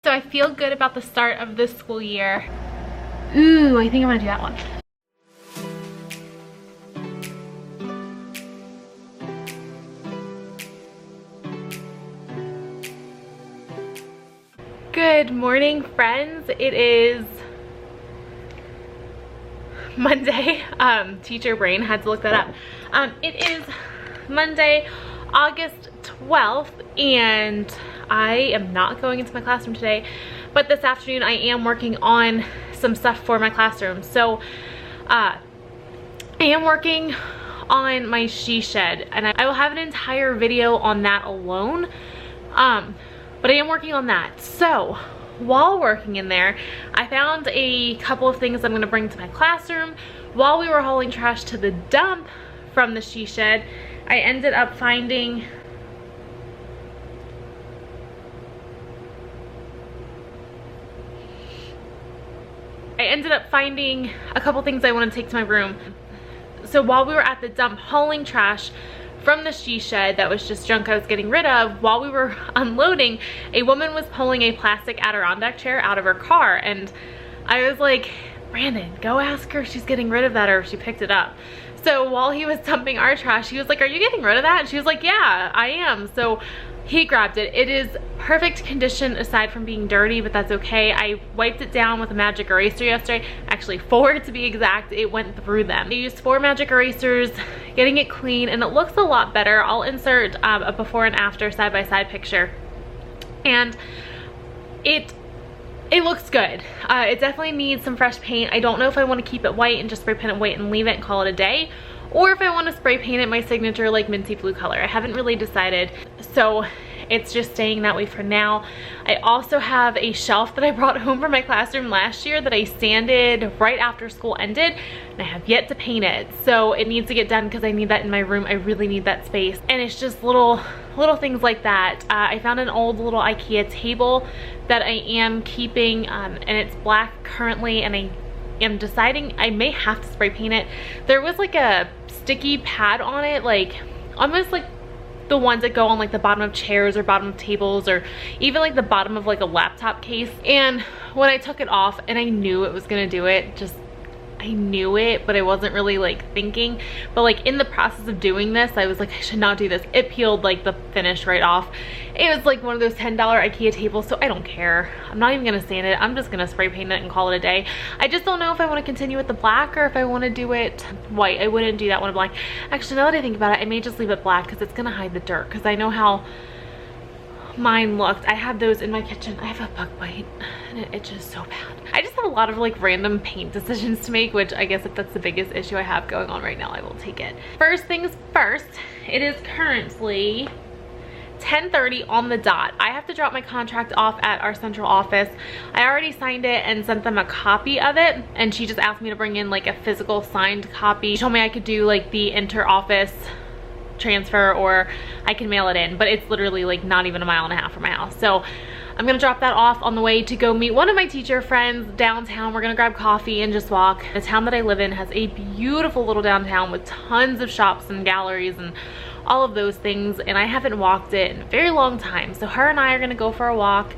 So I feel good about the start of this school year. Ooh, I think I'm gonna do that one. Good morning, friends. It is Monday. Teacher brain had to look that up. It is Monday, August 12th, and I am not going into my classroom today, but this afternoon I am working on some stuff for my classroom. So I am working on my she shed, and I will have an entire video on that alone, but I am working on that. So while working in there, I found a couple of things I'm going to bring to my classroom. While we were hauling trash to the dump from the she shed, I ended up finding a couple things I want to take to my room. So while we were at the dump hauling trash from the she shed that was just junk I was getting rid of, while we were unloading, a woman was pulling a plastic Adirondack chair out of her car, and I was like, Brandon, go ask her if she's getting rid of that or if she picked it up. So while he was dumping our trash, he was like, are you getting rid of that? And she was like, yeah, I am. So he grabbed it. It is perfect condition aside from being dirty, but that's okay. I wiped it down with a magic eraser yesterday, actually 4 to be exact. It went through them. I used 4 magic erasers, getting it clean, and it looks a lot better. I'll insert a before and after side-by-side picture, and it looks good. It definitely needs some fresh paint. I don't know if I want to keep it white and just spray paint it white and leave it and call it a day, or if I want to spray paint it my signature like minty blue color. I haven't really decided, so it's just staying that way for now. I also have a shelf that I brought home from my classroom last year that I sanded right after school ended, and I have yet to paint it. So it needs to get done because I need that in my room. I really need that space, and it's just little things like that. I found an old little IKEA table that I am keeping, and it's black currently, and I am deciding I may have to spray paint it. There was like a sticky pad on it, like almost like the ones that go on like the bottom of chairs or bottom of tables, or even like the bottom of like a laptop case. And when I took it off, and I knew it was gonna do it, I knew it, but I wasn't really like thinking. But like in the process of doing this, I was like, I should not do this. It peeled like the finish right off. It was like one of those $10 IKEA tables, so I don't care. I'm not even gonna sand it. I'm just gonna spray paint it and call it a day. I just don't know if I want to continue with the black or if I want to do it white. I wouldn't do that one black. Actually, now that I think about it, I may just leave it black because it's gonna hide the dirt, because I know how mine looked. I have those in my kitchen. I have a bug bite and it itches so bad. I just have a lot of like random paint decisions to make, which I guess if that's the biggest issue I have going on right now, I will take it. First things first, it is currently 10:30 on the dot. I have to drop my contract off at our central office. I already signed it and sent them a copy of it, and she just asked me to bring in like a physical signed copy. She told me I could do like the inter-office transfer, or I can mail it in, but it's literally like not even a mile and a half from my house. So I'm gonna drop that off on the way to go meet one of my teacher friends downtown. We're gonna grab coffee and just walk. The town that I live in has a beautiful little downtown with tons of shops and galleries and all of those things, and I haven't walked it in a very long time. So her and I are gonna go for a walk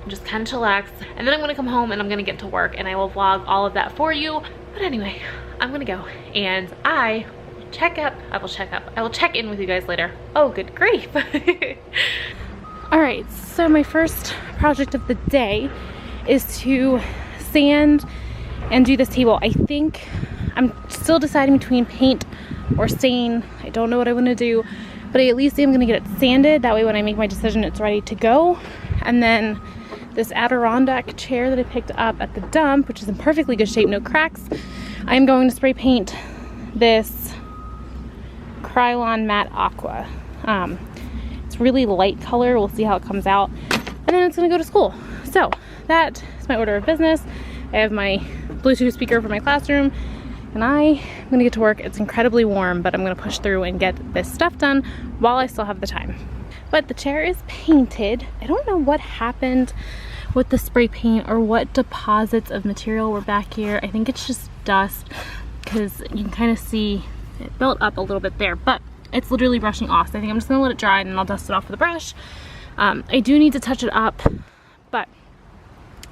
and just kind of chillax, and then I'm gonna come home and I'm gonna get to work, and I will vlog all of that for you. But anyway, I'm gonna go, and I will check in with you guys later. Oh, good grief. All right, so my first project of the day is to sand and do this table. I think I'm still deciding between paint or stain. I don't know what I want to do, but I at least am going to get it sanded. That way when I make my decision, it's ready to go. And then this Adirondack chair that I picked up at the dump, which is in perfectly good shape, no cracks, I'm going to spray paint this Krylon Matte Aqua. It's really light color. We'll see how it comes out. And then it's gonna go to school. So that is my order of business. I have my Bluetooth speaker for my classroom, and I'm gonna get to work. It's incredibly warm, but I'm gonna push through and get this stuff done while I still have the time. But the chair is painted. I don't know what happened with the spray paint or what deposits of material were back here. I think it's just dust, because you can kind of see it built up a little bit there, but it's literally brushing off. So I think I'm just gonna let it dry and then I'll dust it off with a brush. I do need to touch it up, but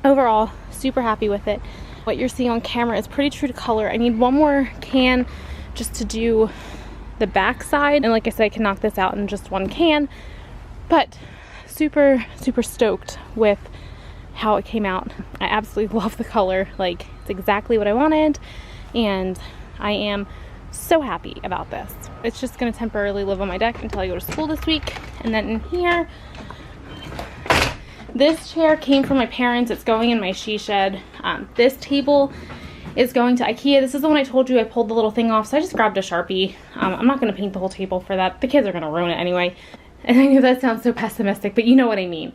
overall, super happy with it. What you're seeing on camera is pretty true to color. I need one more can just to do the back side, and like I said, I can knock this out in just one can, but super stoked with how it came out. I absolutely love the color. Like, it's exactly what I wanted, and I am so happy about this. It's just gonna temporarily live on my deck until I go to school this week. And then in here, this chair came from my parents. It's going in my she shed. This table is going to IKEA. This is the one I told you I pulled the little thing off, so I just grabbed a Sharpie. I'm not gonna paint the whole table for that. The kids are gonna ruin it anyway. And I know that sounds so pessimistic, but you know what I mean.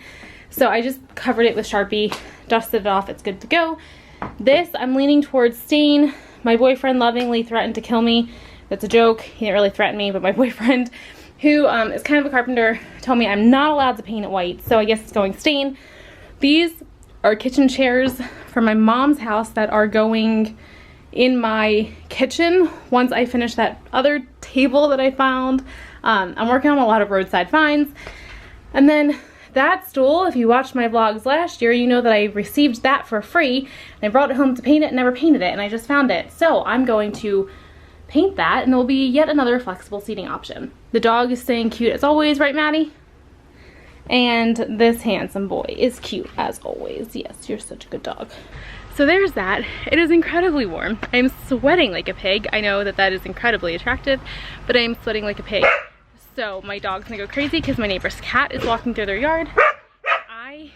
So I just covered it with Sharpie, dusted it off, it's good to go. This, I'm leaning towards stain. My boyfriend lovingly threatened to kill me. That's a joke. He didn't really threaten me, but my boyfriend, who is kind of a carpenter, told me I'm not allowed to paint it white, so I guess it's going stain. These are kitchen chairs from my mom's house that are going in my kitchen once I finish that other table that I found. I'm working on a lot of roadside finds. And then that stool, if you watched my vlogs last year, you know that I received that for free, and I brought it home to paint it and never painted it, and I just found it. So I'm going to paint that, and there'll be yet another flexible seating option. The dog is staying cute as always, right, Maddie? And this handsome boy is cute as always. Yes, you're such a good dog. So there's that. It is incredibly warm. I'm sweating like a pig. I know that that is incredibly attractive, but I am sweating like a pig. So my dog's gonna go crazy because my neighbor's cat is walking through their yard. I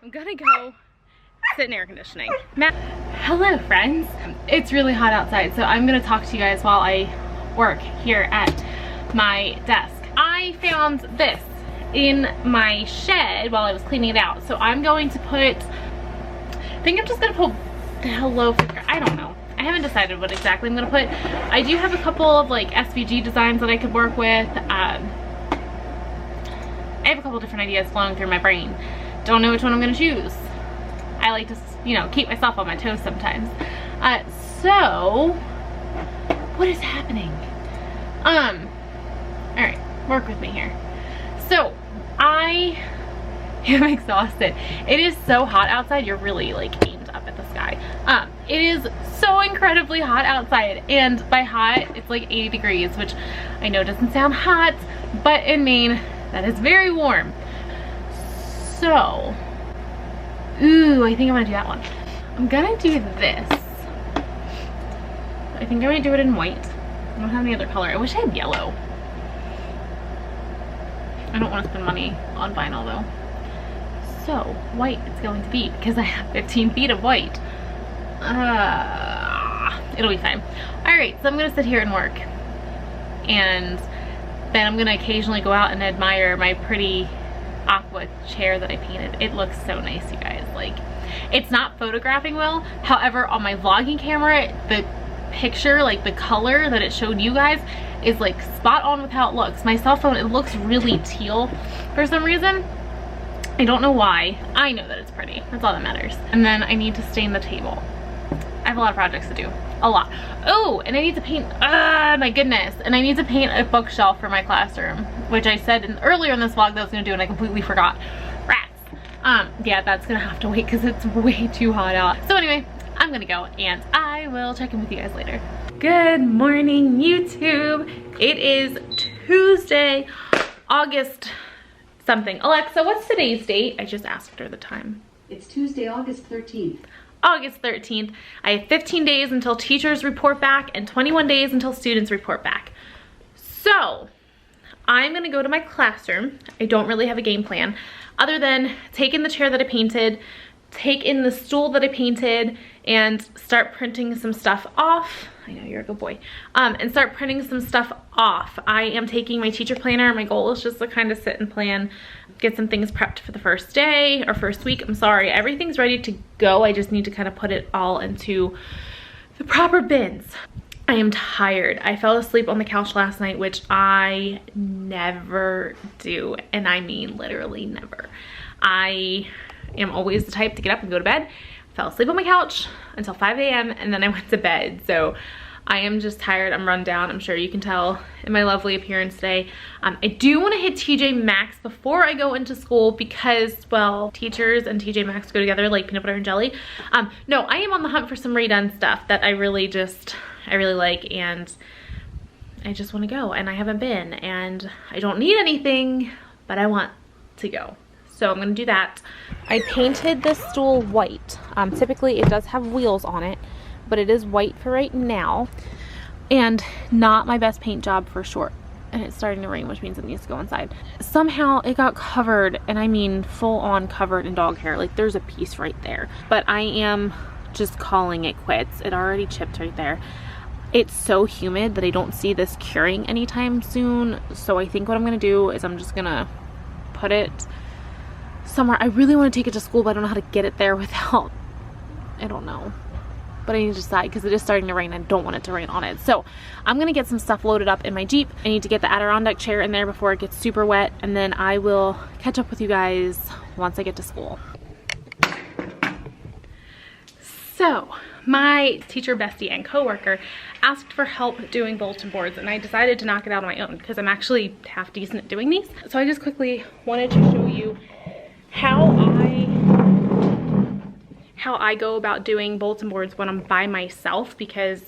am gonna go sit in air conditioning. Hello friends. It's really hot outside, so I'm gonna talk to you guys while I work here at my desk. I found this in my shed while I was cleaning it out. So I'm going to put, I think I'm just gonna put the hello figure. I don't know. I haven't decided what exactly I'm gonna put. I do have a couple of like SVG designs that I could work with. I have a couple different ideas flowing through my brain. Don't know which one I'm gonna choose. I like to, you know, keep myself on my toes sometimes. So what is happening? All right, work with me here. So I am exhausted. It is so hot outside. You're really like aimed up at the sky. It is so incredibly hot outside, and by hot it's like 80 degrees, which I know doesn't sound hot, but in Maine that is very warm. So ooh, I think I'm gonna do that one. I'm gonna do this. I think I might do it in white. I don't have any other color. I wish I had yellow. I don't want to spend money on vinyl though. So white it's going to be because I have 15 feet of white. It'll be fine. Alright, so I'm gonna sit here and work, and then I'm gonna occasionally go out and admire my pretty aqua chair that I painted. It looks so nice, you guys. Like, it's not photographing well, however on my vlogging camera the picture, like the color that it showed you guys, is like spot on with how it looks. My cell phone, it looks really teal for some reason. I don't know why. I know that it's pretty. That's all that matters. And then I need to stain the table. I have a lot of projects to do. A lot. Oh, and I need to paint, my goodness. And I need to paint a bookshelf for my classroom, which I said earlier in this vlog that I was gonna do, and I completely forgot. Rats. Yeah, that's gonna have to wait because it's way too hot out. So anyway, I'm gonna go, and I will check in with you guys later. Good morning, YouTube. It is Tuesday, August something. Alexa, what's today's date? I just asked her the time. It's Tuesday, August 13th. August 13th. I have 15 days until teachers report back and 21 days until students report back. So I'm gonna go to my classroom. I don't really have a game plan other than take in the chair that I painted, take in the stool that I painted, and start printing some stuff off. I know, you're a good boy. And start printing some stuff off. I am taking my teacher planner. My goal is just to kind of sit and plan, get some things prepped for the first day or first week. I'm sorry, everything's ready to go. I just need to kind of put it all into the proper bins. I am tired. I fell asleep on the couch last night, which I never do. And I mean literally never. I am always the type to get up and go to bed. I fell asleep on my couch until 5 a.m. and then I went to bed. So I am just tired. I'm run down. I'm sure you can tell in my lovely appearance today. I do want to hit TJ Maxx before I go into school because, well, teachers and TJ Maxx go together like peanut butter and jelly. No, I am on the hunt for some redone stuff that I really like, and I just want to go, and I haven't been, and I don't need anything, but I want to go. So I'm gonna do that. I painted this stool white. Typically it does have wheels on it, but it is white for right now, and not my best paint job for sure. And it's starting to rain, which means it needs to go inside. Somehow it got covered, and I mean full on covered in dog hair. Like there's a piece right there, but I am just calling it quits. It already chipped right there. It's so humid that I don't see this curing anytime soon. So I think what I'm gonna do is I'm just gonna put it somewhere. I really want to take it to school, but I don't know how to get it there without, I don't know. But I need to decide because it is starting to rain. I don't want it to rain on it. So I'm going to get some stuff loaded up in my Jeep. I need to get the Adirondack chair in there before it gets super wet. And then I will catch up with you guys once I get to school. So my teacher bestie and coworker asked for help doing bulletin boards, and I decided to knock it out on my own because I'm actually half decent at doing these. So I just quickly wanted to show you how I go about doing bulletin boards when I'm by myself, because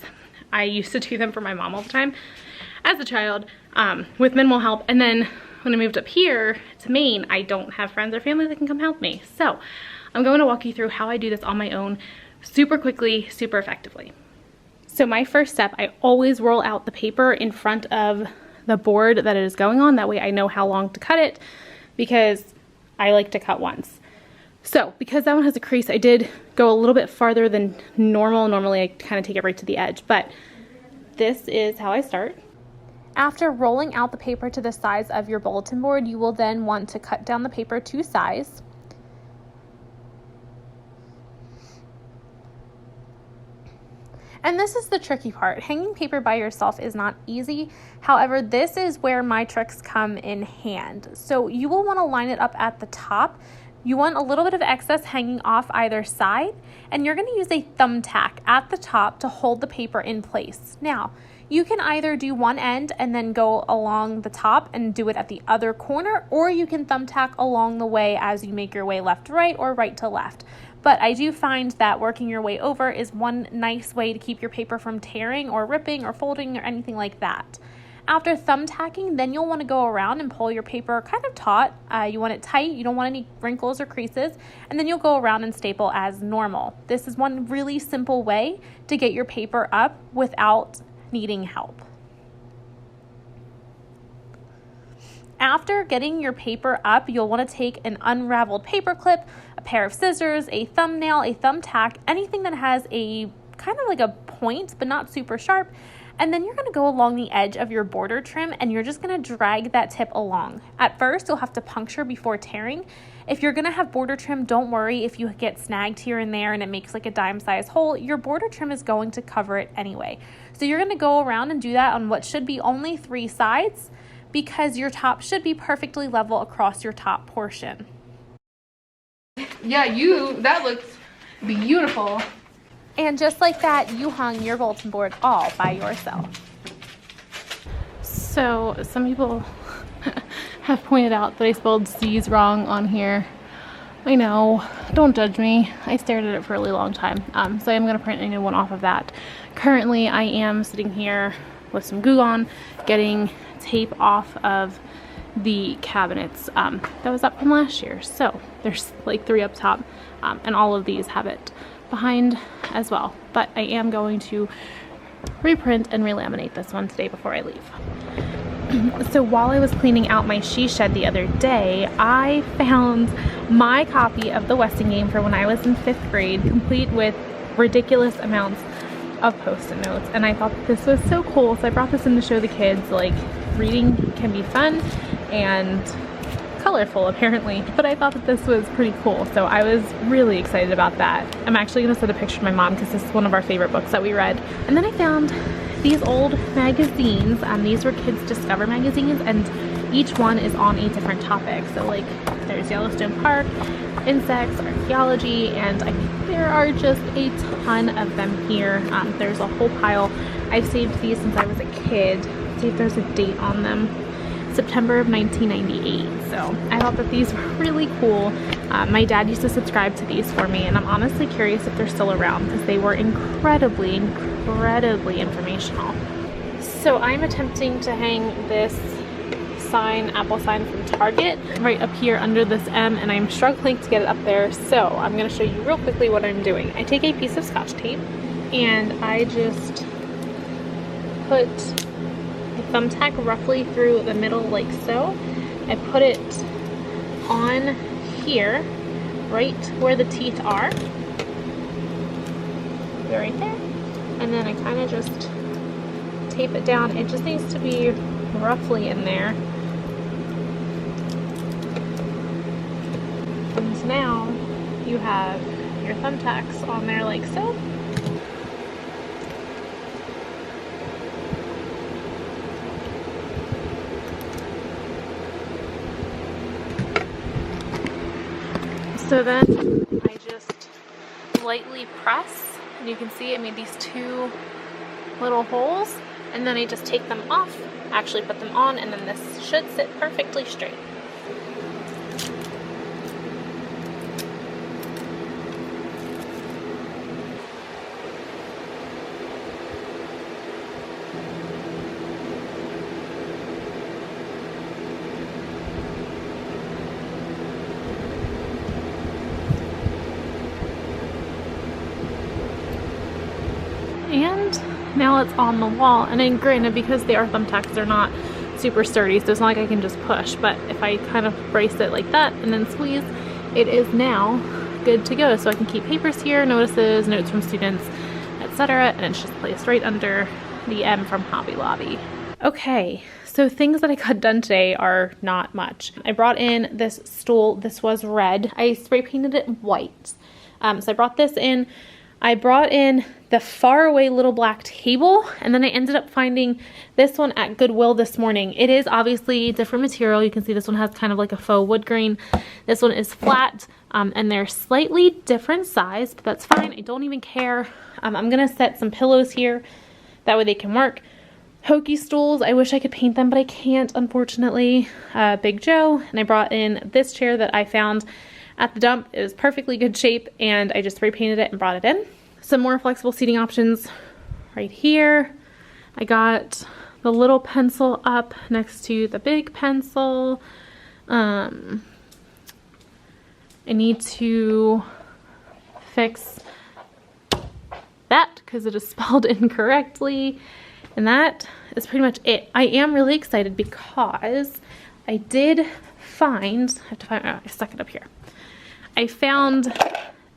I used to do them for my mom all the time as a child with minimal help. And then when I moved up here to Maine, I don't have friends or family that can come help me. So I'm going to walk you through how I do this on my own super quickly, super effectively. So my first step, I always roll out the paper in front of the board that it is going on. That way I know how long to cut it, because I like to cut once. So because that one has a crease, I did go a little bit farther than normal. Normally I kind of take it right to the edge, but this is how I start. After rolling out the paper to the size of your bulletin board, you will then want to cut down the paper to size. And this is the tricky part. Hanging paper by yourself is not easy. However, this is where my tricks come in hand. So you will want to line it up at the top. You want a little bit of excess hanging off either side, and you're going to use a thumbtack at the top to hold the paper in place. Now, you can either do one end and then go along the top and do it at the other corner, or you can thumbtack along the way as you make your way left to right or right to left. But I do find that working your way over is one nice way to keep your paper from tearing or ripping or folding or anything like that. After thumbtacking, then you'll want to go around and pull your paper kind of taut. You want it tight, you don't want any wrinkles or creases, and then you'll go around and staple as normal. This is one really simple way to get your paper up without needing help. After getting your paper up, you'll want to take an unraveled paper clip, a pair of scissors, a thumbnail, a thumbtack, anything that has a kind of like a point but not super sharp. And then you're going to go along the edge of your border trim, and you're just going to drag that tip along. At first, you'll have to puncture before tearing. If you're going to have border trim, don't worry if you get snagged here and there and it makes like a dime-sized hole. Your border trim is going to cover it anyway. So you're going to go around and do that on what should be only 3 sides, because your top should be perfectly level across your top portion. Yeah, that looks beautiful. And just like that, you hung your bulletin board all by yourself. So some people have pointed out that I spelled C's wrong on here. I know, don't judge me. I stared at it for a really long time. So I am going to print a new one off of that. Currently, I am sitting here with some glue on, getting tape off of the cabinets that was up from last year. So there's like 3 up top, and all of these have it behind as well. But I am going to reprint and relaminate this one today before I leave. So while I was cleaning out my she shed the other day, I found my copy of the Westing game for when I was in 5th grade, complete with ridiculous amounts of post-it notes, and I thought that this was so cool, so I brought this in to show the kids. Like, reading can be fun and colorful apparently, but I thought that this was pretty cool, so I was really excited about that. I'm actually going to send a picture to my mom because this is one of our favorite books that we read. And then I found these old magazines. These were Kids Discover magazines, and each one is on a different topic. So like there's Yellowstone Park, insects, archaeology, and there are just a ton of them here. There's a whole pile. I've saved these since I was a kid. Let's see if there's a date on them. September of 1998. So I thought that these were really cool. My dad used to subscribe to these for me, and I'm honestly curious if they're still around because they were incredibly informational. So I'm attempting to hang this sign, Apple sign from Target, right up here under this M, and I'm struggling to get it up there. So I'm going to show you real quickly what I'm doing. I take a piece of Scotch tape and I just put a thumbtack roughly through the middle like so. I put it on here, right where the teeth are. They're right there. And then I kind of just tape it down. It just needs to be roughly in there. And now you have your thumbtacks on there like so. So then I just lightly press, and you can see I made these two little holes, and then I just take them off, actually put them on, and then this should sit perfectly straight. And now it's on the wall, and then granted, because they are thumbtacks, they're not super sturdy, so it's not like I can just push, but if I kind of brace it like that and then squeeze, it is now good to go. So I can keep papers here, notices, notes from students, etc., and it's just placed right under the M from Hobby Lobby. Okay, so things that I got done today are not much. I brought in this stool. This was red. I spray painted it white. So I brought this in. I brought in the faraway little black table, and then I ended up finding this one at Goodwill this morning. It is obviously different material. You can see this one has kind of like a faux wood grain. This one is flat, and they're slightly different size, but that's fine. I don't even care. I'm gonna set some pillows here. That way they can work. Hokey stools, I wish I could paint them, but I can't, unfortunately. Big Joe, and I brought in this chair that I found at the dump. It was perfectly good shape, and I just spray painted it and brought it in. Some more flexible seating options right here. I got the little pencil up next to the big pencil. I need to fix that because it is spelled incorrectly. And that is pretty much it. I am really excited because I did find, I stuck it up here. I found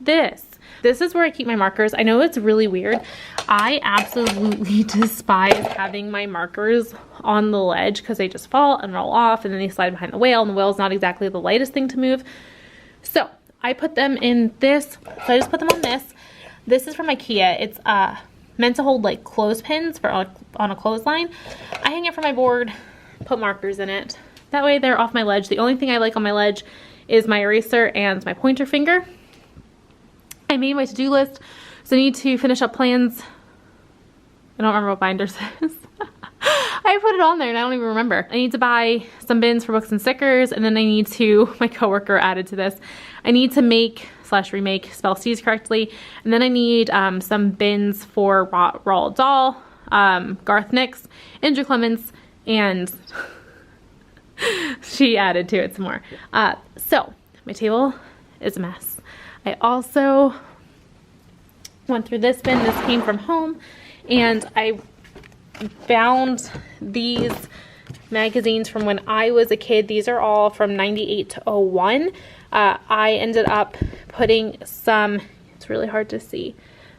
this. This is where I keep my markers. I know it's really weird. I absolutely despise having my markers on the ledge because they just fall and roll off, and then they slide behind the whale, and the whale is not exactly the lightest thing to move. So I put them in this. So I just put them on this. This is from IKEA. It's meant to hold like clothespins for on a clothesline. I hang it from my board, put markers in it. That way they're off my ledge. The only thing I like on my ledge is my eraser and my pointer finger. I made my to-do list, so I need to finish up plans. I don't remember what binder says. I put it on there and I don't even remember. I need to buy some bins for books and stickers, and then I need to, my coworker added to this, I need to make / remake spell C's correctly, and then I need some bins for Roald Dahl, Garth Nix, Andrew Clements, and she added to it some more. So my table is a mess. I also went through this bin. This came from home, and I found these magazines from when I was a kid. These are all from 98 to 01. I ended up putting some, it's really hard to see.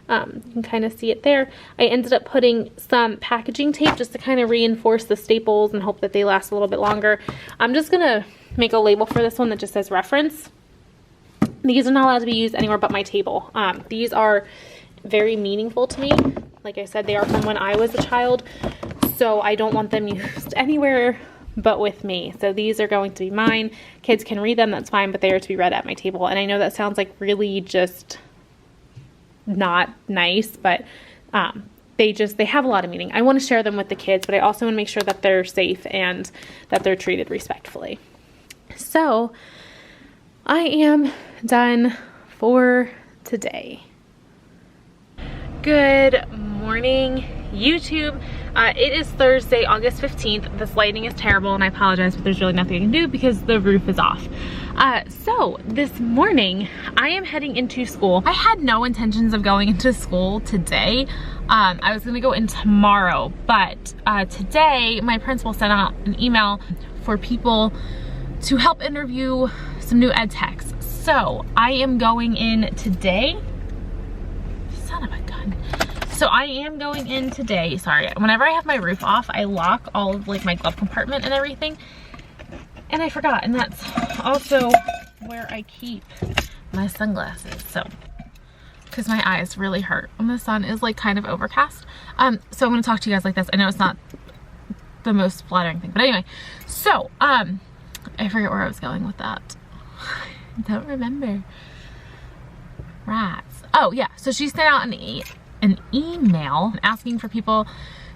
You can kind of see it there. I ended up putting some packaging tape just to kind of reinforce the staples and hope that they last a little bit longer. I'm just gonna make a label for this one that just says reference. These are not allowed to be used anywhere but my table. These are very meaningful to me. Like I said, they are from when I was a child, so I don't want them used anywhere but with me. So these are going to be mine. Kids can read them, that's fine, but they are to be read at my table. And I know that sounds like really just not nice, but they have a lot of meaning. I want to share them with the kids, but I also want to make sure that they're safe and that they're treated respectfully. So I am done for today. Good morning, YouTube. It is Thursday, August 15th. This lighting is terrible and I apologize, but there's really nothing I can do because the roof is off. So this morning I am heading into school. I had no intentions of going into school today. I was gonna go in tomorrow, but today my principal sent out an email for people to help interview some new ed techs. So I am going in today. Son of a gun. So I am going in today. Sorry, whenever I have my roof off, I lock all of like my glove compartment and everything. And I forgot, and that's also where I keep my sunglasses. So, because my eyes really hurt when the sun is like kind of overcast. So I'm gonna talk to you guys like this. I know it's not the most flattering thing, but anyway. So, I forget where I was going with that. I don't remember. Rats. Oh yeah, so she sent out an email asking for people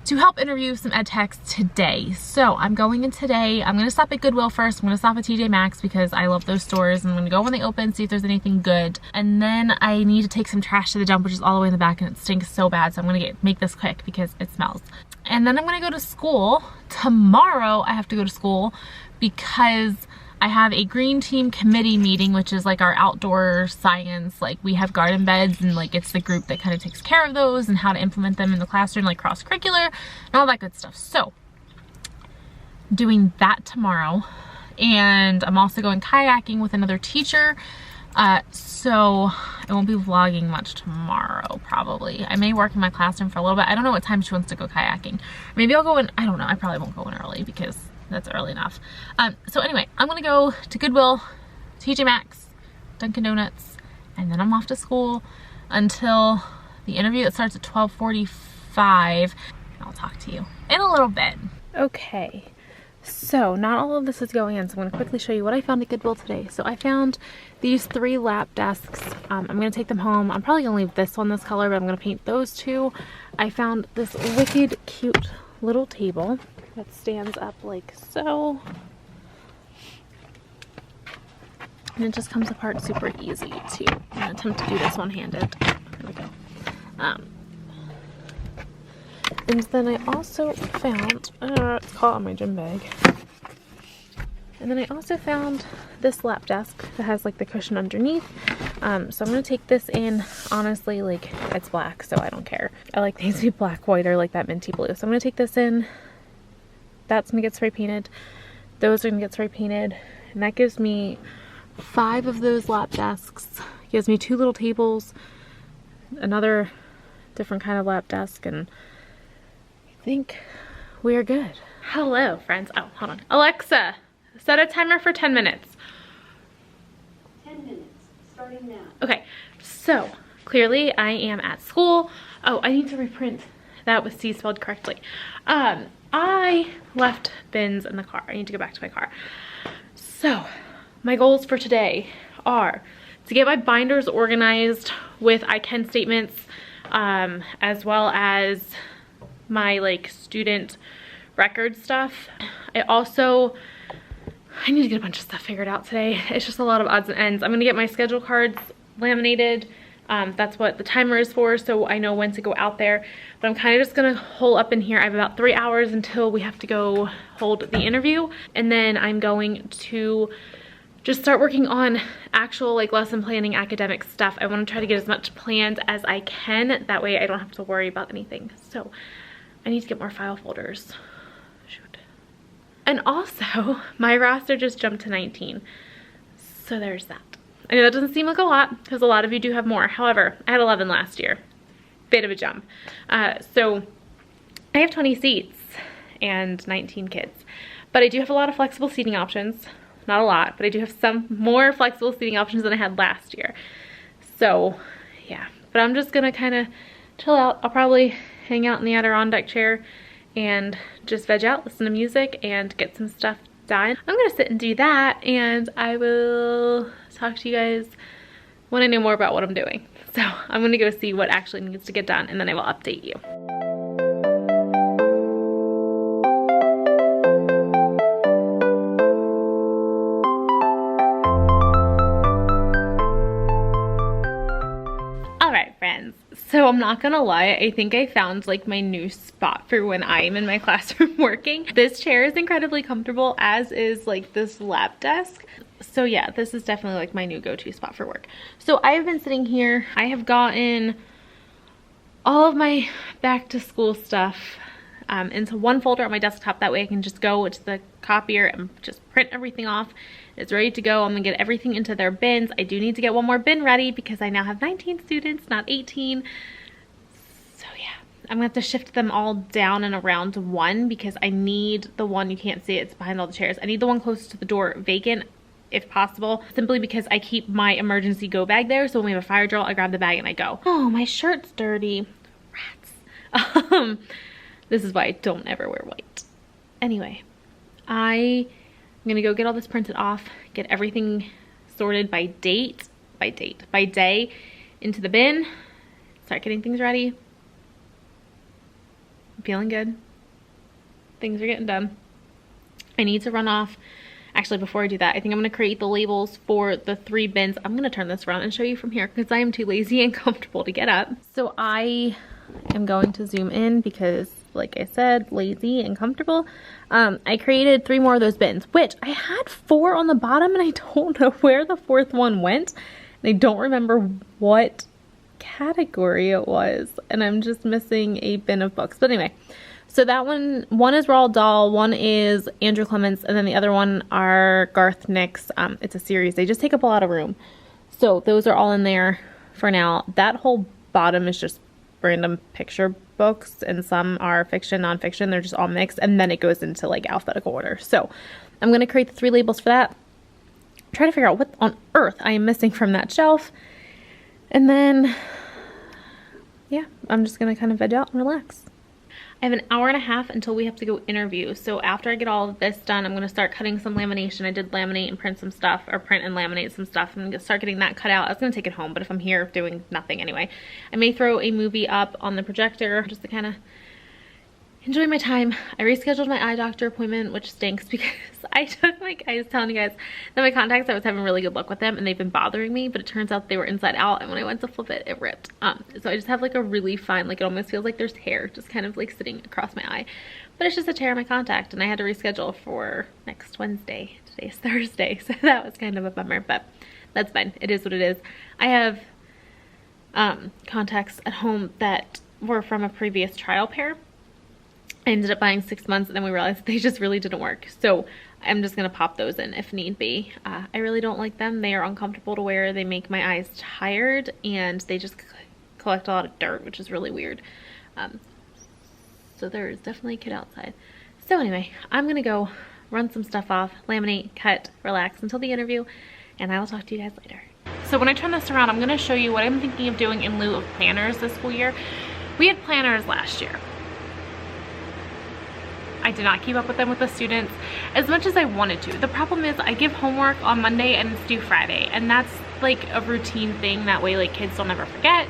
to help interview some ed techs today. So I'm going in today. I'm gonna stop at Goodwill first. I'm gonna stop at TJ Maxx because I love those stores. I'm gonna go when they open, see if there's anything good. And then I need to take some trash to the dump, which is all the way in the back and it stinks so bad. So I'm gonna make this quick because it smells. And then I'm gonna go to school. Tomorrow I have to go to school because I have a green team committee meeting, which is like our outdoor science. Like we have garden beds and like it's the group that kind of takes care of those and how to implement them in the classroom, like cross curricular and all that good stuff. So doing that tomorrow. And I'm also going kayaking with another teacher. So I won't be vlogging much tomorrow, probably. I may work in my classroom for a little bit. I don't know what time she wants to go kayaking. Maybe I'll go in, I don't know. I probably won't go in early because that's early enough. So anyway, I'm gonna go to Goodwill, TJ Maxx, Dunkin' Donuts, and then I'm off to school until the interview that starts at 12:45. I'll talk to you in a little bit. Okay, so not all of this is going in, so I'm gonna quickly show you what I found at Goodwill today. So I found these 3 lap desks. I'm gonna take them home. I'm probably gonna leave this one this color, but I'm gonna paint those 2. I found this wicked cute little table that stands up like so, and it just comes apart super easy too. I'm gonna attempt to do this one-handed. There we go. And then I also found it's caught on my gym bag. And then I also found this lap desk that has like the cushion underneath. So I'm gonna take this in. Honestly, like it's black, so I don't care. I like these to be black, white, or like that minty blue. So I'm gonna take this in. That's gonna get spray painted. Those are gonna get spray painted. And that gives me 5 of those lap desks. Gives me 2 little tables, another different kind of lap desk, and I think we are good. Hello, friends. Oh, hold on. Alexa, set a timer for 10 minutes. 10 minutes, starting now. Okay, so clearly I am at school. Oh, I need to reprint that with C spelled correctly. I left bins in the car. I need to go back to my car. So my goals for today are to get my binders organized with I can statements, as well as my like student record stuff. I need to get a bunch of stuff figured out today. It's just a lot of odds and ends. I'm gonna get my schedule cards laminated. That's what the timer is for, so I know when to go out there. But I'm kind of just gonna hole up in here. I have about 3 hours until we have to go hold the interview. And then I'm going to just start working on actual like lesson planning, academic stuff. I wanna try to get as much planned as I can. That way I don't have to worry about anything. So I need to get more file folders. Shoot. And also, my roster just jumped to 19. So there's that. I know that doesn't seem like a lot because a lot of you do have more. However, I had 11 last year. Bit of a jump. So I have 20 seats and 19 kids. But I do have a lot of flexible seating options. Not a lot, but I do have some more flexible seating options than I had last year. So yeah, but I'm just gonna kind of chill out. I'll probably hang out in the Adirondack chair and just veg out, listen to music, and get some stuff done. I'm gonna sit and do that, and I will talk to you guys when I know more about what I'm doing. So I'm gonna go see what actually needs to get done, and then I will update you. So I'm not gonna lie, I think I found like my new spot for when I am in my classroom working. This chair is incredibly comfortable, as is like this lap desk. So yeah, this is definitely like my new go-to spot for work. So I have been sitting here. I have gotten all of my back to school stuff into one folder on my desktop. That way I can just go to the copier and just print everything off. It's ready to go. I'm gonna get everything into their bins. I do need to get one more bin ready because I now have 19 students, not 18. So yeah, I'm gonna have to shift them all down and around to one because I need the one, you can't see it, it's behind all the chairs. I need the one closest to the door vacant if possible, simply because I keep my emergency go bag there. So when we have a fire drill, I grab the bag and I go. Oh, my shirt's dirty. Rats. This is why I don't ever wear white. Anyway, I'm gonna go get all this printed off, get everything sorted by day into the bin, start getting things ready. I'm feeling good. Things are getting done. I need to run off. Actually, before I do that, I think I'm gonna create the labels for the 3 bins. I'm gonna turn this around and show you from here because I am too lazy and comfortable to get up. So I am going to zoom in because, like I said, lazy and comfortable. I created 3 more of those bins, which I had 4 on the bottom and I don't know where the 4th one went. And I don't remember what category it was. And I'm just missing a bin of books. But anyway, so that one is Roald Dahl, one is Andrew Clements, and then the other one are Garth Nix. It's a series. They just take up a lot of room. So those are all in there for now. That whole bottom is just random picture books, and some are fiction, nonfiction. They're just all mixed, and then it goes into like alphabetical order. So I'm going to create the 3 labels for that. Try to figure out what on earth I am missing from that shelf, and then yeah, I'm just going to kind of veg out and relax. I have an hour and a half until we have to go interview. So after I get all of this done, I'm going to start cutting some lamination. I did laminate and print some stuff, or print and laminate some stuff. I'm going to start getting that cut out. I was going to take it home, but if I'm here doing nothing anyway, I may throw a movie up on the projector just to kind of enjoy my time. I rescheduled my eye doctor appointment, which stinks because I was telling you guys that my contacts, I was having really good luck with them and they've been bothering me, but it turns out they were inside out, and when I went to flip it, it ripped. So I just have like a really fine, like it almost feels like there's hair just kind of like sitting across my eye, but it's just a tear in my contact, and I had to reschedule for next Wednesday. Today's Thursday, so that was kind of a bummer, but that's fine. It is what it is. I have contacts at home that were from a previous trial pair. I ended up buying 6 months, and then we realized they just really didn't work. So I'm just gonna pop those in if need be. I really don't like them. They are uncomfortable to wear. They make my eyes tired, and they just collect a lot of dirt, which is really weird. So there is definitely a kid outside. So anyway, I'm gonna go run some stuff off, laminate, cut, relax until the interview, and I will talk to you guys later. So when I turn this around, I'm gonna show you what I'm thinking of doing in lieu of planners this school year. We had planners last year. I did not keep up with them with the students as much as I wanted to. The problem is I give homework on Monday and it's due Friday, and that's like a routine thing. That way like kids don't ever forget.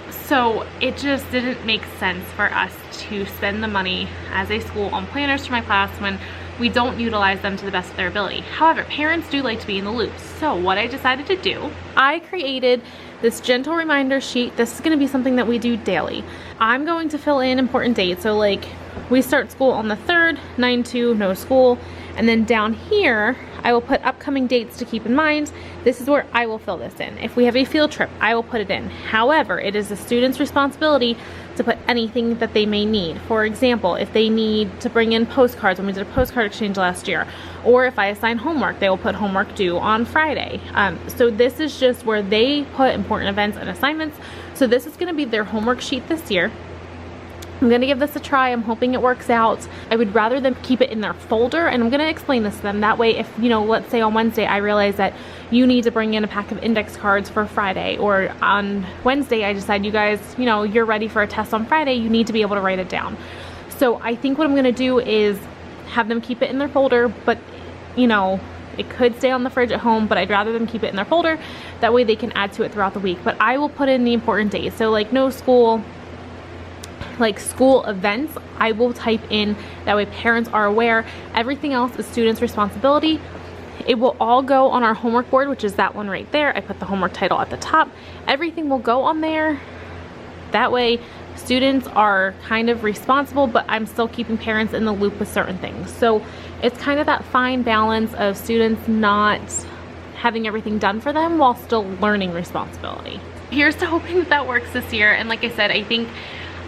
So it just didn't make sense for us to spend the money as a school on planners for my class when we don't utilize them to the best of their ability. However, parents do like to be in the loop. So what I decided to do, I created this gentle reminder sheet. This is going to be something that we do daily. I'm going to fill in important dates. So like we start school on the 3rd, 9/2, no school. And then down here, I will put upcoming dates to keep in mind. This is where I will fill this in. If we have a field trip, I will put it in. However, it is the student's responsibility to put anything that they may need. For example, if they need to bring in postcards, when we did a postcard exchange last year, or if I assign homework, they will put homework due on Friday. So this is just where they put important events and assignments. So this is gonna be their homework sheet this year. I'm gonna give this a try. I'm hoping it works out. I would rather them keep it in their folder, and I'm gonna explain this to them. That way, if, you know, let's say on Wednesday, I realize that you need to bring in a pack of index cards for Friday, or on Wednesday, I decide you guys, you know, you're ready for a test on Friday, you need to be able to write it down. So I think what I'm gonna do is have them keep it in their folder, but you know, it could stay on the fridge at home, but I'd rather them keep it in their folder. That way they can add to it throughout the week. But I will put in the important days. So like no school, like school events, I will type in, that way parents are aware. Everything else is students' responsibility. It will all go on our homework board, which is that one right there. I put the homework title at the top. Everything will go on there. That way students are kind of responsible, but I'm still keeping parents in the loop with certain things. So it's kind of that fine balance of students not having everything done for them while still learning responsibility. Here's to hoping that that works this year. And like I said, I think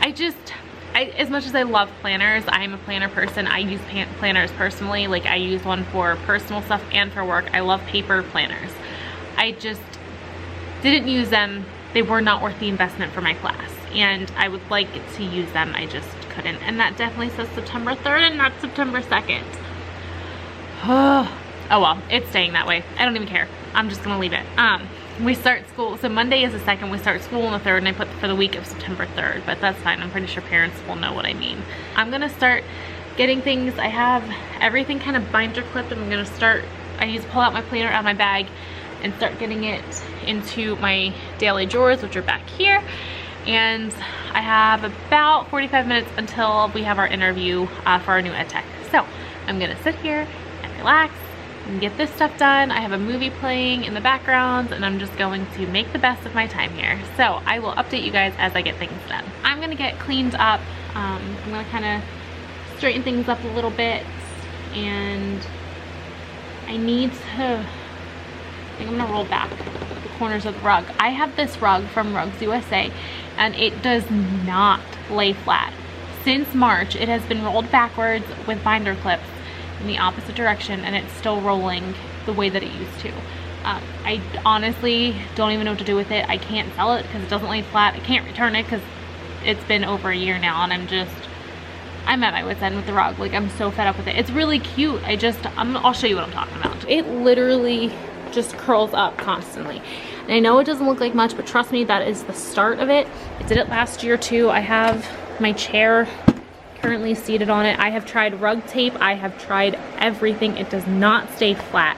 as much as I love planners, I'm a planner person. I use planners personally. Like I use one for personal stuff and for work. I love paper planners. I just didn't use them. They were not worth the investment for my class. And I would like to use them. I just couldn't. And that definitely says September 3rd and not September 2nd. Oh well, it's staying that way. I don't even care. I'm just gonna leave it. We start school, so Monday is the 2nd, we start school on the 3rd, and I put for the week of September 3rd, but that's fine. I'm pretty sure parents will know what I mean. I'm gonna start getting things. I have everything kind of binder clipped, and I'm gonna start, I need to pull out my planner out of my bag and start getting it into my daily drawers, which are back here. And I have about 45 minutes until we have our interview for our new ed tech. So I'm gonna sit here and relax and get this stuff done. I have a movie playing in the background, and I'm just going to make the best of my time here. So I will update you guys as I get things done. I'm gonna get cleaned up. I'm gonna kind of straighten things up a little bit, and I need to, I think I'm gonna roll back the corners of the rug. I have this rug from Rugs USA, and it does not lay flat. Since March, it has been rolled backwards with binder clips in the opposite direction, and it's still rolling the way that it used to. I honestly don't even know what to do with it. I can't sell it because it doesn't lay flat. I can't return it because it's been over a year now, and I'm at my wit's end with the rug. Like, I'm so fed up with it. It's really cute. I'll show you what I'm talking about. It literally just curls up constantly. And I know it doesn't look like much, but trust me, that is the start of it. I did it last year too. I have my chair currently seated on it. I have tried rug tape. I have tried everything. It does not stay flat.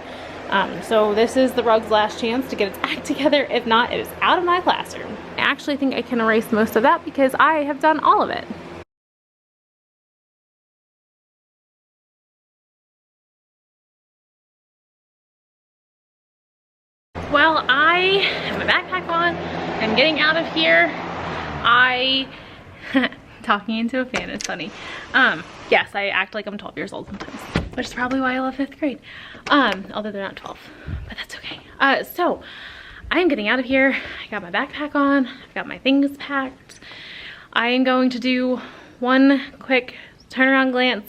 So this is the rug's last chance to get its act together. If not, it is out of my classroom. I actually think I can erase most of that because I have done all of it. Well, I have my backpack on. I'm getting out of here. Talking into a fan is funny. Yes, I act like I'm 12 years old sometimes, which is probably why I love 5th grade. Although they're not 12, but that's okay. So I'm getting out of here. I got my backpack on. I've got my things packed. I am going to do one quick turnaround glance.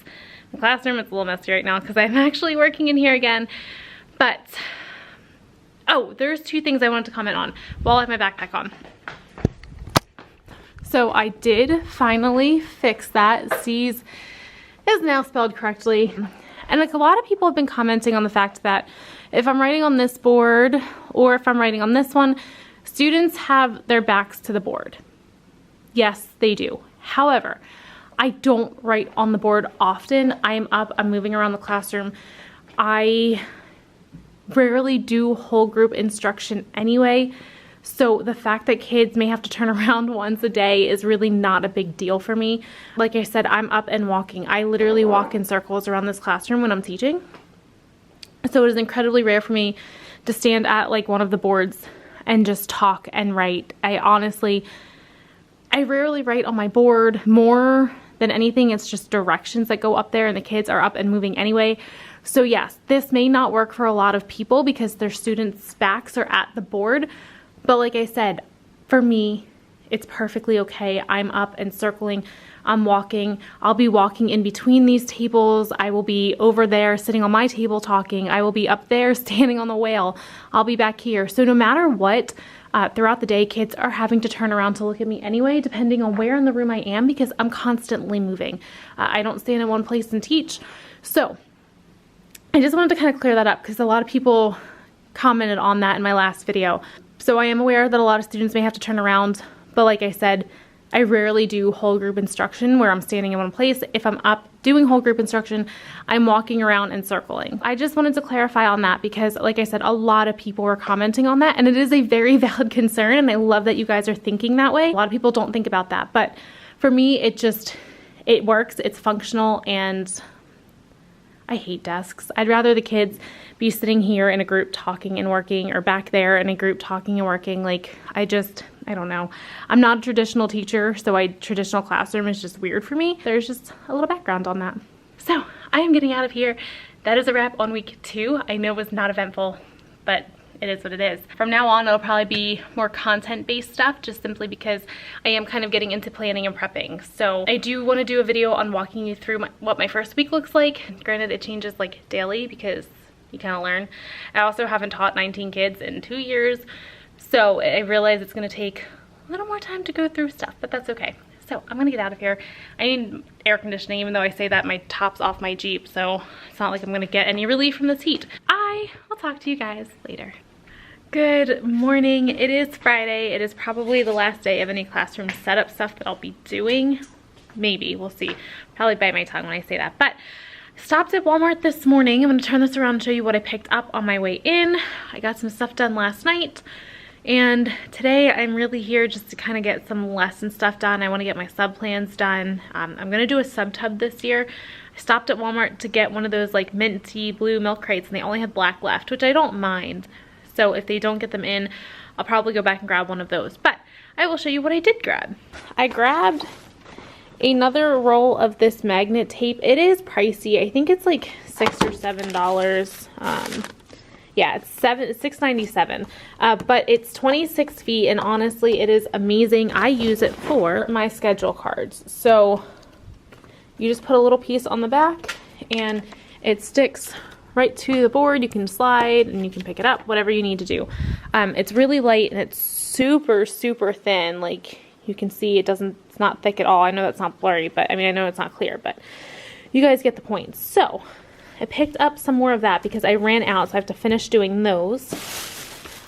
The classroom, it's a little messy right now because I'm actually working in here again, but oh, there's 2 things I wanted to comment on while I have my backpack on. So I did finally fix that. C's is now spelled correctly. And like a lot of people have been commenting on the fact that if I'm writing on this board or if I'm writing on this one, students have their backs to the board. Yes, they do. However, I don't write on the board often. I'm up, I'm moving around the classroom. I rarely do whole group instruction anyway. So the fact that kids may have to turn around once a day is really not a big deal for me. Like I said, I'm up and walking. I literally walk in circles around this classroom when I'm teaching. So it is incredibly rare for me to stand at like one of the boards and just talk and write. I rarely write on my board. More than anything, it's just directions that go up there, and the kids are up and moving anyway. So yes, this may not work for a lot of people because their students' backs are at the board. But like I said, for me, it's perfectly okay. I'm up and circling. I'm walking. I'll be walking in between these tables. I will be over there sitting on my table talking. I will be up there standing on the whale. I'll be back here. So no matter what, throughout the day, kids are having to turn around to look at me anyway, depending on where in the room I am, because I'm constantly moving. I don't stand in one place and teach. So I just wanted to kind of clear that up because a lot of people commented on that in my last video. So I am aware that a lot of students may have to turn around, but like I said, I rarely do whole group instruction where I'm standing in one place. If I'm up doing whole group instruction, I'm walking around and circling. I just wanted to clarify on that because, like I said, a lot of people were commenting on that, and it is a very valid concern, and I love that you guys are thinking that way. A lot of people don't think about that, but for me, it works, it's functional, and I hate desks. I'd rather the kids be sitting here in a group talking and working, or back there in a group talking and working. Like, I don't know. I'm not a traditional teacher, so traditional classroom is just weird for me. There's just a little background on that. So I am getting out of here. That is a wrap on week 2. I know it was not eventful, but it is what it is. From now on, it'll probably be more content-based stuff, just simply because I am kind of getting into planning and prepping. So I do want to do a video on walking you through what my first week looks like. Granted, it changes like daily because you kind of learn. I also haven't taught 19 kids in 2 years, so I realize it's going to take a little more time to go through stuff, but that's okay. So I'm gonna get out of here. I need air conditioning, even though I say that my top's off my Jeep, so it's not like I'm gonna get any relief from this heat. I will talk to you guys later. Good morning. It is Friday. It is probably the last day of any classroom setup stuff that I'll be doing. Maybe, we'll see. Probably bite my tongue when I say that, but stopped at Walmart this morning. I'm gonna turn this around and show you what I picked up on my way in. I got some stuff done last night. And today I'm really here just to kind of get some lesson stuff done. I want to get my sub plans done. I'm going to do a sub tub this year. I stopped at Walmart to get one of those like minty blue milk crates, and they only had black left, which I don't mind. So if they don't get them in, I'll probably go back and grab one of those. But I will show you what I did grab. I grabbed another roll of this magnet tape. It is pricey. I think it's like $6 or $7. Yeah, it's $6.97, but it's 26 feet, and honestly, it is amazing. I use it for my schedule cards. So you just put a little piece on the back, and it sticks right to the board. You can slide, and you can pick it up, whatever you need to do. It's really light, and it's super, super thin. Like, you can see it's not thick at all. I know that's not blurry, but I mean, I know it's not clear, but you guys get the point. So I picked up some more of that because I ran out, so I have to finish doing those.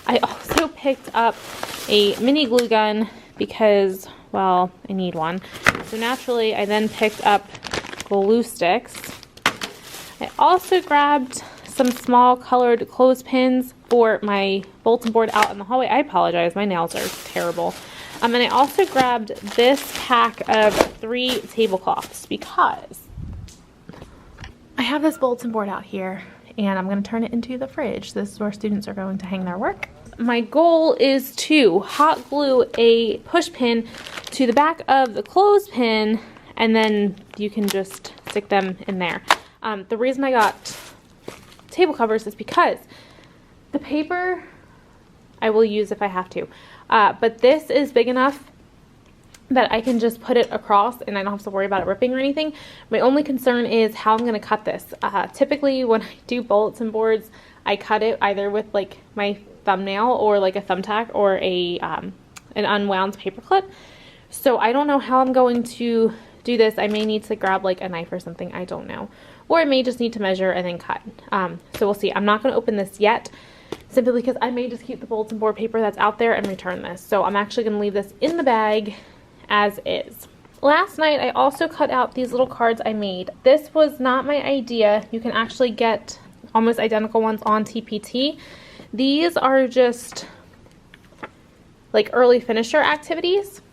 I also picked up a mini glue gun because, well, I need one. So naturally, I then picked up glue sticks. I also grabbed some small colored clothespins for my bulletin board out in the hallway. I apologize, my nails are terrible. And I also grabbed this pack of 3 tablecloths because I have this bulletin board out here, and I'm going to turn it into the fridge. This is where students are going to hang their work. My goal is to hot glue a push pin to the back of the clothespin, and then you can just stick them in there. The reason I got table covers is because the paper I will use if I have to, but this is big enough that I can just put it across and I don't have to worry about it ripping or anything. My only concern is how I'm going to cut this. Typically when I do bulletin boards, I cut it either with like my thumbnail or like a thumbtack or an unwound paper clip. So I don't know how I'm going to do this. I may need to grab like a knife or something, I don't know. Or I may just need to measure and then cut. So we'll see. I'm not going to open this yet, simply because I may just keep the bulletin board paper that's out there and return this. So I'm actually going to leave this in the bag as is. Last night I also cut out these little cards I made. This was not my idea. You can actually get almost identical ones on TPT. These are just like early finisher activities.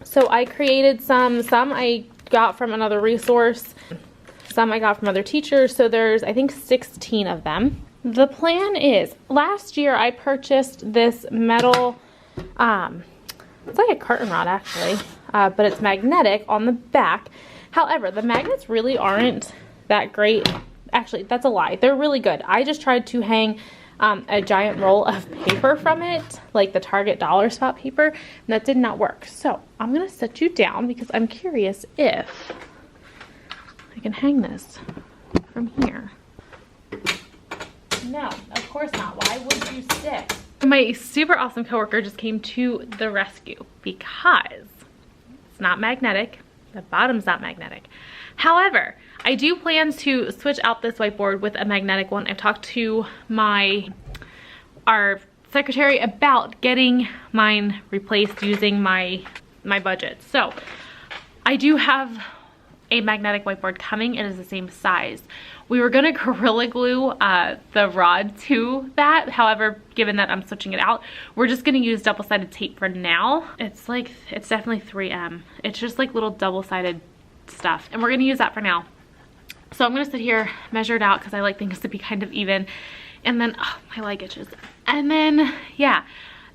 So I created some I got from another resource, some I got from other teachers. So there's, I think, 16 of them. The plan is, last year I purchased this metal, it's like a curtain rod actually, but it's magnetic on the back. However, the magnets really aren't that great. Actually, that's a lie. They're really good. I just tried to hang a giant roll of paper from it, like the Target dollar spot paper, and that did not work. So I'm going to set you down because I'm curious if I can hang this from here. No, of course not. Why would you stick? My super awesome coworker just came to the rescue because it's not magnetic. The bottom's not magnetic. However, I do plan to switch out this whiteboard with a magnetic one. I've talked to our secretary about getting mine replaced using my my budget. So I do have a magnetic whiteboard coming. It is the same size. We were gonna Gorilla Glue the rod to that. However, given that I'm switching it out, we're just gonna use double-sided tape for now. It's definitely 3M. It's just like little double-sided stuff. And we're gonna use that for now. So I'm gonna sit here, measure it out because I like things to be kind of even. And then, oh, my leg itches. And then, yeah.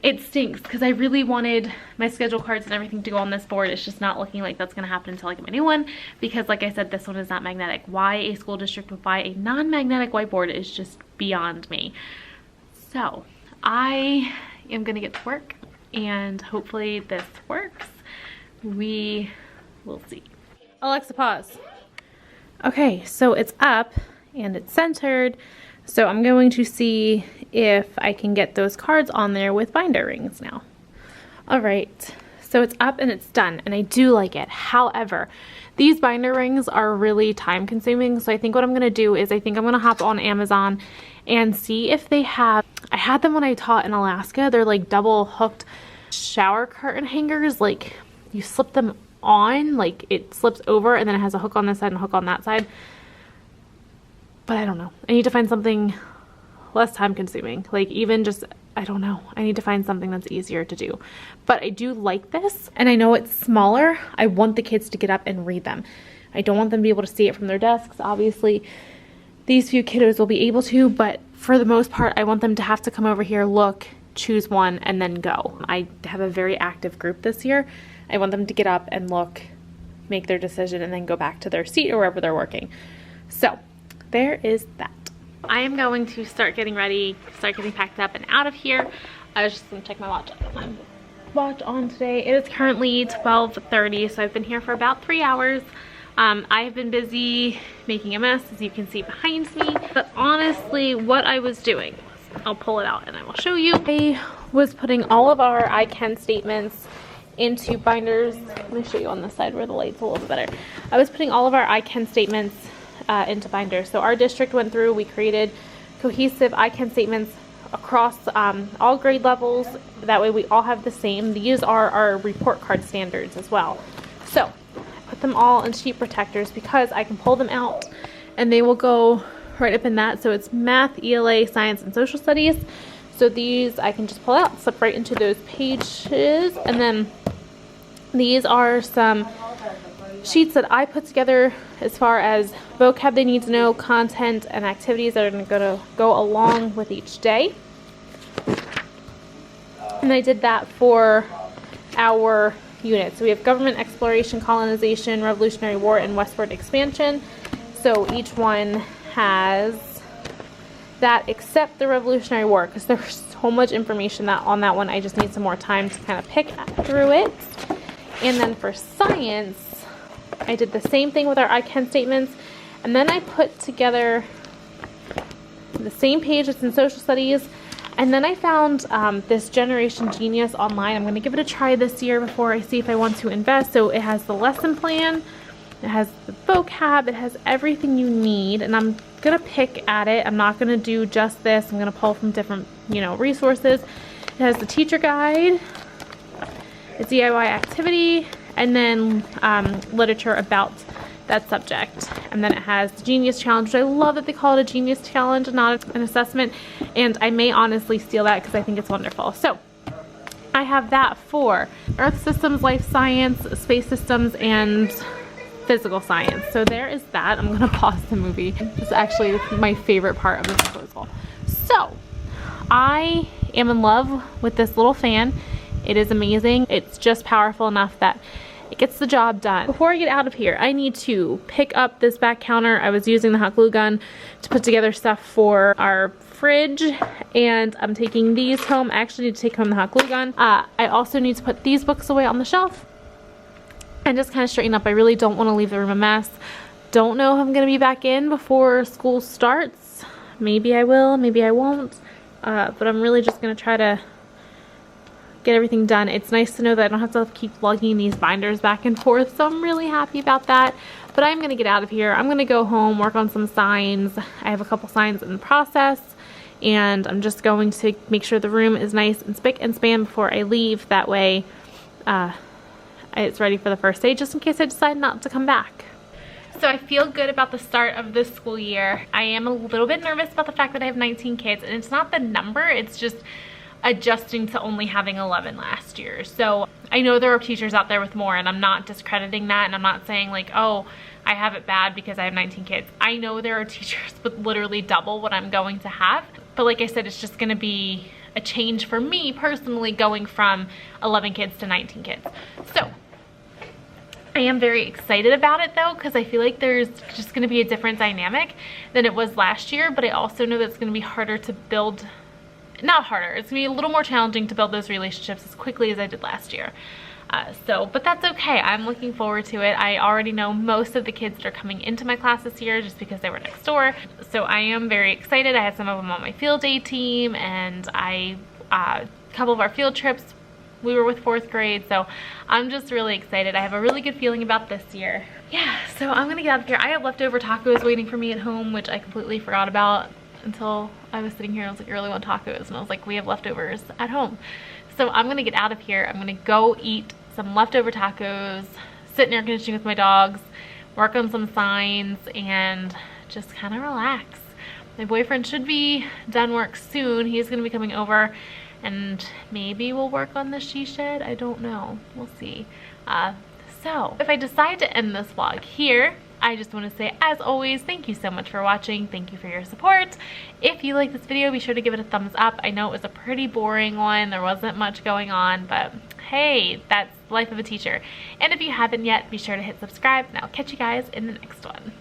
It stinks because I really wanted my schedule cards and everything to go on this board. It's just not looking like that's going to happen until I get my new one because, like I said, this one is not magnetic. Why a school district would buy a non-magnetic whiteboard is just beyond me. So I am going to get to work and hopefully this works. We will see. Alexa, pause. Okay, so it's up and it's centered. So I'm going to see if I can get those cards on there with binder rings now. All right, so it's up and it's done and I do like it. However, these binder rings are really time consuming. So I think what I'm gonna do is I think I'm gonna hop on Amazon and see if they have, I had them when I taught in Alaska. They're like double hooked shower curtain hangers. Like you slip them on, like it slips over and then it has a hook on this side and a hook on that side. But I don't know. I need to find something less time consuming. Like even just, I don't know. I need to find something that's easier to do. But I do like this and I know it's smaller. I want the kids to get up and read them. I don't want them to be able to see it from their desks. Obviously, these few kiddos will be able to, but for the most part, I want them to have to come over here, look, choose one, and then go. I have a very active group this year. I want them to get up and look, make their decision, and then go back to their seat or wherever they're working. So there is that. I am going to start getting ready, start getting packed up and out of here. I was just gonna check my watch. I got my watch on today. It is currently 12:30, so I've been here for about 3 hours. I've been busy making a mess, as you can see behind me. But honestly, what I was doing, I'll pull it out and I will show you. I was putting all of our I can statements into binders. Let me show you on this side where the light's a little bit better. I was putting all of our I can statements into binders. So our district went through, we created cohesive I can statements across all grade levels. That way we all have the same. These are our report card standards as well. So I put them all in sheet protectors because I can pull them out and they will go right up in that. So it's math, ELA, science, and social studies. So these I can just pull out, slip right into those pages. And then these are some sheets that I put together as far as vocab they need to know, content, and activities that are going to go along with each day. And I did that for our units. So we have government, exploration, colonization, Revolutionary War, and westward expansion. So each one has that except the Revolutionary War, because there's so much information that on that one I just need some more time to kind of pick through it. And then for science, I did the same thing with our I can statements, and then I put together the same page that's in social studies, and then I found this Generation Genius online. I'm going to give it a try this year before I see if I want to invest. So it has the lesson plan, it has the vocab, it has everything you need, and I'm going to pick at it. I'm not going to do just this. I'm going to pull from different, resources. It has the teacher guide, a DIY activity, and then literature about that subject. And then it has the Genius Challenge, which I love that they call it a Genius Challenge and not an assessment. And I may honestly steal that because I think it's wonderful. So I have that for Earth Systems, Life Science, Space Systems, and Physical Science. So there is that. I'm going to pause the movie. It's actually my favorite part of the proposal. So I am in love with this little fan. It is amazing. It's just powerful enough that it gets the job done. Before I get out of here, I need to pick up this back counter. I was using the hot glue gun to put together stuff for our fridge, and I'm taking these home. I actually need to take home the hot glue gun. I also need to put these books away on the shelf and just kind of straighten up. I really don't want to leave the room a mess. Don't know if I'm going to be back in before school starts. Maybe I will, maybe I won't. But I'm really just going to try to get everything done. It's nice to know that I don't have to keep lugging these binders back and forth, so I'm really happy about that. But I'm going to get out of here. I'm going to go home, work on some signs. I have a couple signs in the process, and I'm just going to make sure the room is nice and spick and span before I leave. That way it's ready for the first day, just in case I decide not to come back. So I feel good about the start of this school year. I am a little bit nervous about the fact that I have 19 kids, and it's not the number, it's just adjusting to only having 11 last year. So I know there are teachers out there with more, and I'm not discrediting that, and I'm not saying like, oh, I have it bad because I have 19 kids. I know there are teachers with literally double what I'm going to have, but like I said, it's just gonna be a change for me personally going from 11 kids to 19 kids. So I am very excited about it though, because I feel like there's just going to be a different dynamic than it was last year, but I also know that it's going to be harder to build, not harder, it's going to be a little more challenging to build those relationships as quickly as I did last year. But that's okay. I'm looking forward to it. I already know most of the kids that are coming into my class this year just because they were next door. So I am very excited. I had some of them on my field day team, and a couple of our field trips, we were with 4th grade, so I'm just really excited. I have a really good feeling about this year. Yeah, so I'm gonna get out of here. I have leftover tacos waiting for me at home, which I completely forgot about until I was sitting here and I was like, I really want tacos, and I was like, we have leftovers at home. So I'm gonna get out of here. I'm gonna go eat some leftover tacos, sit in air conditioning with my dogs, work on some signs, and just kind of relax. My boyfriend should be done work soon. He's gonna be coming over, and maybe we'll work on the she shed. I don't know. We'll see. So if I decide to end this vlog here, I just want to say, as always, thank you so much for watching. Thank you for your support. If you like this video, be sure to give it a thumbs up. I know it was a pretty boring one. There wasn't much going on, but hey, that's the life of a teacher. And if you haven't yet, be sure to hit subscribe, and I'll catch you guys in the next one.